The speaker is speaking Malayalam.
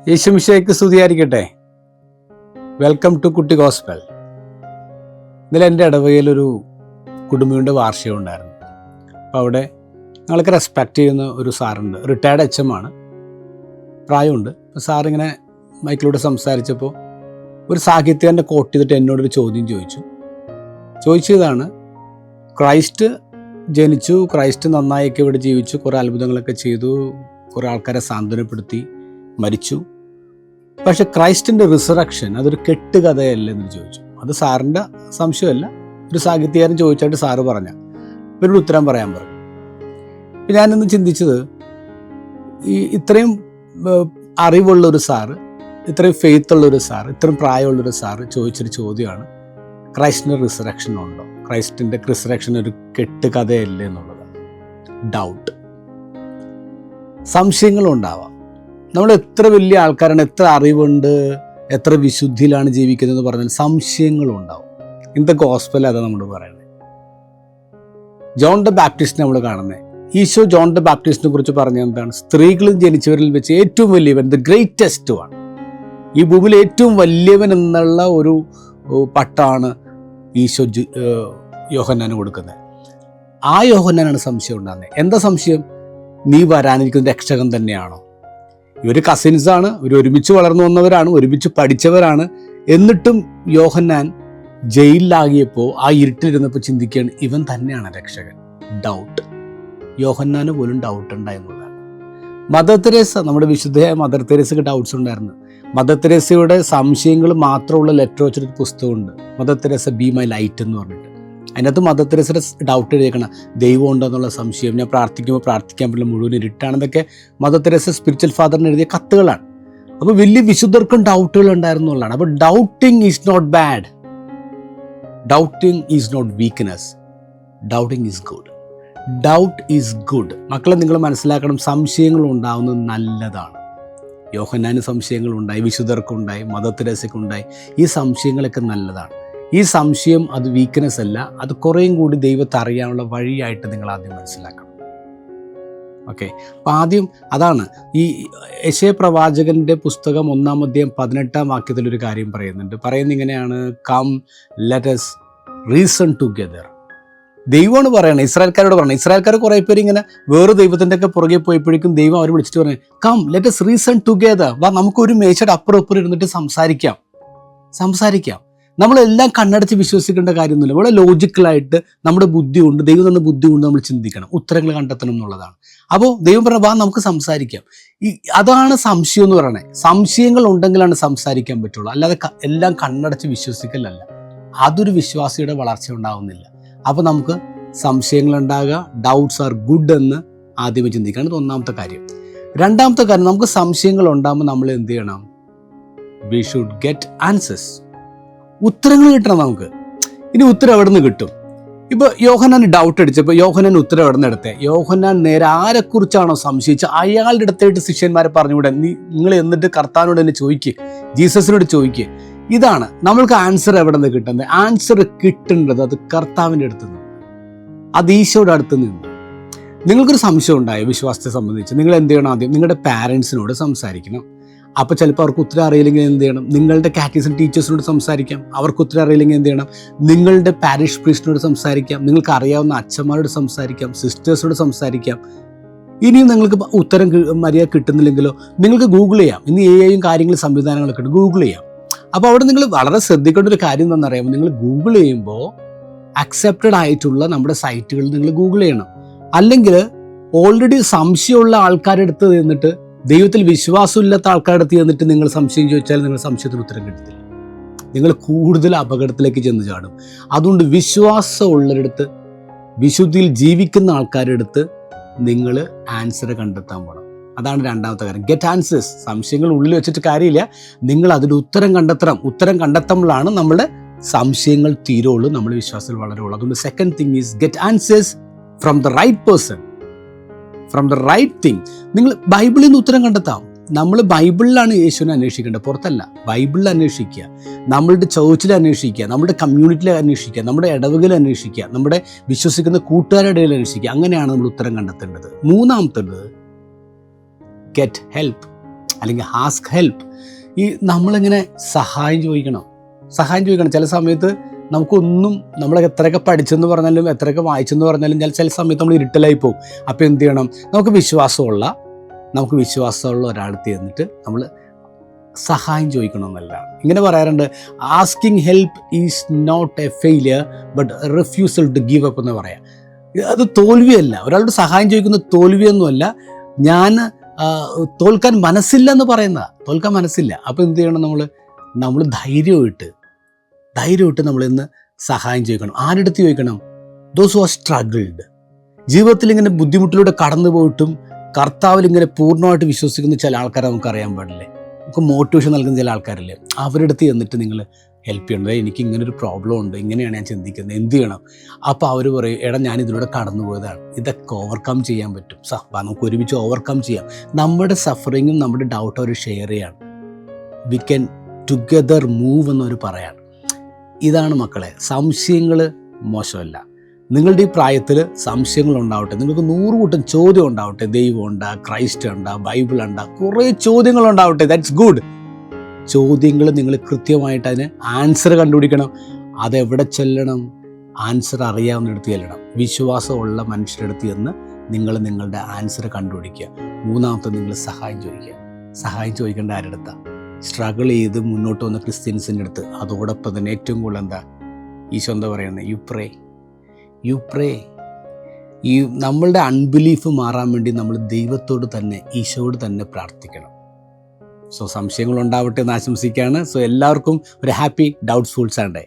യേശുമിശിഹായ്ക്ക് സ്തുതിയായിരിക്കട്ടെ. വെൽക്കം ടു കുട്ടി ഗോസ്പൽ. ഇന്നലെ എൻ്റെ ഇടവകയിലൊരു കുടുംബിയുടെ വാർഷികം ഉണ്ടായിരുന്നു. അപ്പോൾ അവിടെ ഞങ്ങളൊക്കെ റെസ്പെക്റ്റ് ചെയ്യുന്ന ഒരു സാറുണ്ട്. റിട്ടയർഡ് എച്ച് എം ആണ്, പ്രായമുണ്ട്. അപ്പോൾ സാറിങ്ങനെ മൈക്കിലൂടെ സംസാരിച്ചപ്പോൾ ഒരു സാഹിത്യകാരൻ്റെ കോട്ട് ചെയ്തിട്ട് എന്നോടൊരു ചോദ്യം ചോദിച്ചതാണ്, ക്രൈസ്റ്റ് ജനിച്ചു, ക്രൈസ്റ്റ് നന്നായൊക്കെ ഇവിടെ ജീവിച്ചു, കുറേ അത്ഭുതങ്ങളൊക്കെ ചെയ്തു, കുറേ ആൾക്കാരെ സാന്ത്വനപ്പെടുത്തി, മരിച്ചു. പക്ഷെ ക്രൈസ്റ്റിൻ്റെ റിസറക്ഷൻ അതൊരു കെട്ടുകഥയല്ലേ എന്ന് ചോദിച്ചു. അത് സാറിൻ്റെ സംശയമല്ല, ഒരു സാഹിത്യകാരൻ ചോദിച്ചായിട്ട് സാറ് പറഞ്ഞ ഇവരോട് ഉത്തരം പറയാൻ പറഞ്ഞു. അപ്പം ഞാനിന്ന് ചിന്തിച്ചത്, ഇത്രയും അറിവുള്ളൊരു സാറ്, ഇത്രയും ഫെയ്ത്തുള്ളൊരു സാറ്, ഇത്രയും പ്രായമുള്ളൊരു സാറ് ചോദിച്ചൊരു ചോദ്യമാണ്, ക്രൈസ്റ്റിൻ്റെ റിസറക്ഷൻ ഉണ്ടോ, ക്രൈസ്റ്റിൻ്റെ റിസറക്ഷൻ ഒരു കെട്ടുകഥയല്ലേ എന്നുള്ളത്. ഡൗട്ട്, സംശയങ്ങളുണ്ടാവാം. നമ്മൾ എത്ര വലിയ ആൾക്കാരാണ്, എത്ര അറിവുണ്ട്, എത്ര വിശുദ്ധിയിലാണ് ജീവിക്കുന്നതെന്ന് പറഞ്ഞാൽ സംശയങ്ങളുണ്ടാവും. ഇന്നത്തെ ഗോസ്പൽ അതാണ് നമ്മൾ പറയുന്നത്. ജോൺ ദ ബാപ്റ്റിസ്റ്റ് നമ്മൾ കാണുന്നത്, ഈശോ ജോൺ ദ ബാപ്റ്റിസ്റ്റിനെ കുറിച്ച് പറഞ്ഞത് എന്താണ്? സ്ത്രീകളിൽ ജനിച്ചവരിൽ വെച്ച് ഏറ്റവും വലിയവൻ, ദ ഗ്രേറ്റസ്റ്റ് വൺ, ഈ ഭൂമിയിൽ ഏറ്റവും വലിയവൻ എന്നുള്ള ഒരു പട്ടാണ് ഈശോ യോഹന്നാന് കൊടുക്കുന്നത്. ആ യോഹന്നാനാണ് സംശയം ഉണ്ടാകുന്നത്. എന്താ സംശയം? നീ വരാനിരിക്കുന്ന രക്ഷകൻ തന്നെയാണോ? ഇവർ കസിൻസാണ്, ഇവർ ഒരുമിച്ച് വളർന്നു വന്നവരാണ്, ഒരുമിച്ച് പഠിച്ചവരാണ്. എന്നിട്ടും യോഹന്നാൻ ജയിലിലാകിയപ്പോൾ ആ ഇരുട്ടിലിരുന്നപ്പോൾ ചിന്തിക്കുകയാണ്, ഇവൻ തന്നെയാണ് രക്ഷകൻ. ഡൗട്ട്. യോഹന്നാന് പോലും ഡൗട്ട് ഉണ്ടായെന്നുള്ളതാണ്. മദർ തെരേസ, നമ്മുടെ വിശുദ്ധയായ മദർ തെരേസയ്ക്ക് ഡൗട്ട്സ് ഉണ്ടായിരുന്നു. മദർ തെരേസയുടെ സംശയങ്ങൾ മാത്രമുള്ള ലെറ്റർ വെച്ചൊരു പുസ്തകമുണ്ട്, Mother Teresa be my light എന്ന് പറഞ്ഞിട്ട്. അതിനകത്ത് മദർ തെരേസയുടെ ഡൗട്ട് എഴുതിയേക്കണം, ദൈവം ഉണ്ടെന്നുള്ള സംശയം, ഞാൻ പ്രാർത്ഥിക്കുമ്പോൾ പ്രാർത്ഥിക്കാൻ പറ്റില്ല, മുഴുവൻ ഇരുട്ടാണെന്നൊക്കെ മദർ തെരേസ സ്പിരിച്വൽ ഫാദറിന് എഴുതിയ കത്തുകളാണ്. അപ്പോൾ വലിയ വിശുദ്ധർക്കും ഡൗട്ടുകൾ ഉണ്ടായിരുന്നു എന്നുള്ളതാണ്. അപ്പോൾ doubting is not bad, doubting is not weakness, doubting is good. Doubt is good. മക്കളെ, നിങ്ങൾ മനസ്സിലാക്കണം, സംശയങ്ങൾ ഉണ്ടാവുന്നത് നല്ലതാണ്. യോഹന്നാന് സംശയങ്ങളുണ്ടായി, വിശുദ്ധർക്കുണ്ടായി, മദർ തെരേസയ്ക്കുണ്ടായി. ഈ സംശയങ്ങളൊക്കെ നല്ലതാണ്. ഈ സംശയം അത് വീക്ക്നെസ് അല്ല, അത് കുറേയും കൂടി ദൈവത്തെ അറിയാനുള്ള വഴിയായിട്ട് നിങ്ങൾ ആദ്യം മനസ്സിലാക്കണം. ഓക്കെ, അപ്പം ആദ്യം അതാണ്. ഈ യെശയ്യാ പ്രവാചകൻ്റെ പുസ്തകം 1-ാം അധ്യായം 18-ാം വാക്യത്തിലൊരു കാര്യം പറയുന്നത് ഇങ്ങനെയാണ്, come let us reason together. ദൈവമാണ് പറയണത്, ഇസ്രായേൽക്കാരോട് പറയണം. ഇസ്രായേൽക്കാർ കുറേ പേര് ഇങ്ങനെ വേറെ ദൈവത്തിൻ്റെ ഒക്കെ പുറകെ പോയപ്പോഴേക്കും ദൈവം അവർ വിളിച്ചിട്ട് പറഞ്ഞു, come let us reason together. വാ, നമുക്കൊരു മേശയുടെ അപ്പുറം ഇരുന്നിട്ട് സംസാരിക്കാം. നമ്മളെല്ലാം കണ്ണടച്ച് വിശ്വസിക്കേണ്ട കാര്യമൊന്നുമില്ല. വളരെ ലോജിക്കലായിട്ട് നമ്മുടെ ബുദ്ധി കൊണ്ട്, ദൈവം തന്ന ബുദ്ധി കൊണ്ട് നമ്മൾ ചിന്തിക്കണം, ഉത്തരങ്ങൾ കണ്ടെത്തണം എന്നുള്ളതാണ്. അപ്പോൾ ദൈവം പറഞ്ഞ, വാ നമുക്ക് സംസാരിക്കാം. അതാണ് സംശയം എന്ന് പറയണേ. സംശയങ്ങൾ ഉണ്ടെങ്കിലാണ് സംസാരിക്കാൻ പറ്റുള്ളൂ, അല്ലാതെ എല്ലാം കണ്ണടച്ച് വിശ്വസിക്കലല്ല. അതൊരു വിശ്വാസിയുടെ വളർച്ച ഉണ്ടാവുന്നില്ല. അപ്പോൾ നമുക്ക് സംശയങ്ങൾ ഉണ്ടാകുക, ഡൗട്ട്സ് ആർ ഗുഡ് എന്ന് ആദ്യമേ ചിന്തിക്കണം. ഇത് ഒന്നാമത്തെ കാര്യം. രണ്ടാമത്തെ കാര്യം, നമുക്ക് സംശയങ്ങൾ ഉണ്ടാകുമ്പോൾ നമ്മൾ എന്ത് ചെയ്യണം? We should get answers. ഉത്തരങ്ങൾ കിട്ടണം നമുക്ക്. ഇനി ഉത്തരം എവിടെ നിന്ന് കിട്ടും? ഇപ്പോൾ യോഹന്നാൻ ഡൗട്ട് അടിച്ചപ്പോൾ യോഹന്നാൻ ഉത്തരം എവിടെ നിന്ന് എടുത്തേ? യോഹന്നാൻ നേരെ ആരെക്കുറിച്ചാണോ സംശയിച്ച് അയാളുടെ അടുത്തായിട്ട് ശിഷ്യന്മാരെ പറഞ്ഞുകൂടെ, നിങ്ങൾ എന്നിട്ട് കർത്താവിനോട് തന്നെ ചോദിക്കുക, ജീസസിനോട് ചോദിക്കുക. ഇതാണ് നമ്മൾക്ക് ആൻസർ എവിടെ നിന്ന് കിട്ടുന്നത്. ആൻസർ കിട്ടേണ്ടത് അത് കർത്താവിൻ്റെ അടുത്ത് നിന്ന്, അത് ഈശോയുടെ അടുത്ത് നിന്ന്. നിങ്ങൾക്കൊരു സംശയം ഉണ്ടായോ വിശ്വാസത്തെ സംബന്ധിച്ച്? നിങ്ങൾ എന്ത് ചെയ്യണം? ആദ്യം നിങ്ങളുടെ പാരൻസിനോട് സംസാരിക്കണം. അപ്പോൾ ചിലപ്പോൾ അവർക്ക് ഉത്തരം അറിയില്ലെങ്കിൽ എന്ത് ചെയ്യണം? നിങ്ങളുടെ കാറ്റഗിസം ടീച്ചേഴ്സിനോട് സംസാരിക്കാം. അവർക്ക് ഉത്തരം അറിയില്ലെങ്കിൽ എന്ത് ചെയ്യണം? നിങ്ങളുടെ പാരിഷ് പ്രീസ്റ്റിനോട് സംസാരിക്കാം. നിങ്ങൾക്ക് അറിയാവുന്ന അച്ഛന്മാരോട് സംസാരിക്കാം, സിസ്റ്റേഴ്സിനോട് സംസാരിക്കാം. ഇനിയും നിങ്ങൾക്ക് ഉത്തരം മര്യാദ കിട്ടുന്നില്ലെങ്കിലോ നിങ്ങൾക്ക് ഗൂഗിൾ ചെയ്യാം. ഇന്ന് AI കാര്യങ്ങൾ സംവിധാനങ്ങളൊക്കെ ഉണ്ട്, ഗൂഗിൾ ചെയ്യാം. അപ്പോൾ അവിടെ നിങ്ങൾ വളരെ ശ്രദ്ധിക്കേണ്ട ഒരു കാര്യം എന്താണെന്ന് അറിയാമോ? നിങ്ങൾ ഗൂഗിൾ ചെയ്യുമ്പോൾ അക്സെപ്റ്റഡ് ആയിട്ടുള്ള നമ്മുടെ സൈറ്റുകൾ നിങ്ങൾ ഗൂഗിൾ ചെയ്യണം. അല്ലെങ്കിൽ ഓൾറെഡി സംശയമുള്ള ആൾക്കാരുടെ അടുത്ത് നിന്നിട്ട്, ദൈവത്തിൽ വിശ്വാസമില്ലാത്ത ആൾക്കാരുടെ അടുത്ത് ചെന്നിട്ട് നിങ്ങൾ സംശയം ചോദിച്ചാൽ നിങ്ങൾ സംശയത്തിന് ഉത്തരം കിട്ടത്തില്ല. നിങ്ങൾ കൂടുതൽ അപകടത്തിലേക്ക് ചെന്ന് ചാടും. അതുകൊണ്ട് വിശ്വാസമുള്ളവരടുത്ത്, വിശുദ്ധിയിൽ ജീവിക്കുന്ന ആൾക്കാരുടെ അടുത്ത് നിങ്ങൾ ആൻസർ കണ്ടെത്താൻ പോകണം. അതാണ് രണ്ടാമത്തെ കാര്യം, ഗെറ്റ് ആൻസേഴ്സ്. സംശയങ്ങൾ ഉള്ളിൽ വെച്ചിട്ട് കാര്യമില്ല, നിങ്ങൾ അതിൻ്റെ ഉത്തരം കണ്ടെത്തണം. ഉത്തരം കണ്ടെത്തുമ്പോഴാണ് നമ്മുടെ സംശയങ്ങൾ തീരുള്ളൂ, നമ്മുടെ വിശ്വാസത്തിൽ വളരുള്ളൂ. അതുകൊണ്ട് second thing is get answers from the right person, from the right thing. നിങ്ങൾ ബൈബിളിൽ നിന്ന് ഉത്തരം കണ്ടെത്താം. നമ്മൾ ബൈബിളിലാണ് യേശുവിനെ അന്വേഷിക്കേണ്ടത്, പുറത്തല്ല. ബൈബിളിൽ അന്വേഷിക്കുക, നമ്മളുടെ ചർച്ചിൽ അന്വേഷിക്കുക, നമ്മുടെ കമ്മ്യൂണിറ്റിയിൽ അന്വേഷിക്കുക, നമ്മുടെ ഇടവകയിൽ അന്വേഷിക്കുക, നമ്മുടെ വിശ്വസിക്കുന്ന കൂട്ടുകാരുടെ ഇടയിൽ അന്വേഷിക്കുക. അങ്ങനെയാണ് നമ്മൾ ഉത്തരം കണ്ടെത്തേണ്ടത്. മൂന്നാമത്തേത്, ഗെറ്റ് ഹെൽപ്പ്. അല്ലെങ്കിൽ ആസ്ക് ഹെൽപ്പ്. ഈ നമ്മളിങ്ങനെ സഹായം ചോദിക്കണം. ചില സമയത്ത് നമുക്കൊന്നും, നമ്മൾ എത്രയൊക്കെ പഠിച്ചെന്ന് പറഞ്ഞാലും എത്രയൊക്കെ വായിച്ചെന്ന് പറഞ്ഞാലും ചില സമയത്ത് നമ്മൾ ഇരുട്ടലായി പോകും. അപ്പോൾ എന്ത് ചെയ്യണം? നമുക്ക് വിശ്വാസമുള്ള ഒരാളത്ത് ചെന്നിട്ട് നമ്മൾ സഹായം ചോദിക്കണം എന്നല്ലാണ്. ഇങ്ങനെ പറയാറുണ്ട്, asking help is not a failure but refusal to give up എന്ന് പറയാം. അത് തോൽവിയല്ല. ഒരാളുടെ സഹായം ചോദിക്കുന്ന തോൽവിയൊന്നുമല്ല, ഞാൻ തോൽക്കാൻ മനസ്സില്ല എന്ന് പറയുന്നതാണ്. തോൽക്കാൻ മനസ്സില്ല. അപ്പോൾ എന്ത് ചെയ്യണം? നമ്മൾ ധൈര്യമായിട്ട് നമ്മളിന്ന് സഹായം ചോദിക്കണം. ആരെടുത്ത് ചോദിക്കണം? Those who are struggled. ജീവിതത്തിൽ ഇങ്ങനെ ബുദ്ധിമുട്ടിലൂടെ കടന്നു പോയിട്ടും കർത്താവിൽ ഇങ്ങനെ പൂർണ്ണമായിട്ട് വിശ്വസിക്കുന്ന ചില ആൾക്കാരെ നമുക്ക് അറിയാൻ പാടില്ലേ? നമുക്ക് മോട്ടിവേഷൻ നൽകുന്ന ചില ആൾക്കാരില്ലേ? അവരുടെ അടുത്ത് ചെന്നിട്ട് നിങ്ങൾ ഹെൽപ്പ് ചെയ്യണം. എനിക്ക് ഇങ്ങനൊരു പ്രോബ്ലം ഉണ്ട്, ഇങ്ങനെയാണ് ഞാൻ ചിന്തിക്കുന്നത്, എന്ത് ചെയ്യണം? അപ്പോൾ അവർ പറയും, എടാ ഞാൻ ഇതിലൂടെ കടന്നു പോയതാണ്, ഇതൊക്കെ ഓവർകം ചെയ്യാൻ പറ്റും, നമുക്ക് ഒരുമിച്ച് ഓവർകം ചെയ്യാം. നമ്മുടെ സഫറിങ്ങും നമ്മുടെ ഡൗട്ടും അവർ ഷെയർ ചെയ്യാണ്. വി ക്യാൻ ടുഗദർ മൂവ് എന്നവർ പറയാണ്. ഇതാണ് മക്കളെ, സംശയങ്ങൾ മോശമല്ല. നിങ്ങളുടെ ഈ പ്രായത്തിൽ സംശയങ്ങൾ ഉണ്ടാവട്ടെ, നിങ്ങൾക്ക് 100 കൂട്ടം ചോദ്യം ഉണ്ടാവട്ടെ. ദൈവമുണ്ട്, ക്രൈസ്റ്റ് ഉണ്ട്, ബൈബിൾ ഉണ്ട്, കുറേ ചോദ്യങ്ങൾ ഉണ്ടാവട്ടെ. That's good. ചോദ്യങ്ങൾ നിങ്ങൾ കൃത്യമായിട്ട് അതിന് ആൻസർ കണ്ടുപിടിക്കണം. അതെവിടെ ചെല്ലണം? ആൻസർ അറിയാവുന്നിടത്ത് ചെല്ലണം. വിശ്വാസമുള്ള മനുഷ്യരുടെ അടുത്ത് ചെന്ന് നിങ്ങൾ നിങ്ങളുടെ ആൻസർ കണ്ടുപിടിക്കുക. മൂന്നാമത്തെ, നിങ്ങൾ സഹായം ചോദിക്കുക. സഹായം ചോദിക്കേണ്ട ആരുടെ അടുത്താണ്? സ്ട്രഗിൾ ചെയ്ത് മുന്നോട്ട് വന്ന ക്രിസ്ത്യൻസിൻ്റെ അടുത്ത്. അതോടൊപ്പം തന്നെ ഏറ്റവും കൂടുതൽ എന്താ ഈശോ എന്താ പറയുന്നത്? You pray. ഈ നമ്മളുടെ അൺബിലീഫ് മാറാൻ വേണ്ടി നമ്മൾ ദൈവത്തോട് തന്നെ, ഈശോയോട് തന്നെ പ്രാർത്ഥിക്കണം. സംശയങ്ങൾ ഉണ്ടാവട്ടെ എന്ന് ആശംസിക്കുകയാണ്. എല്ലാവർക്കും ഒരു ഹാപ്പി ഡൗട്ട്ഫുൾ സൺഡേ.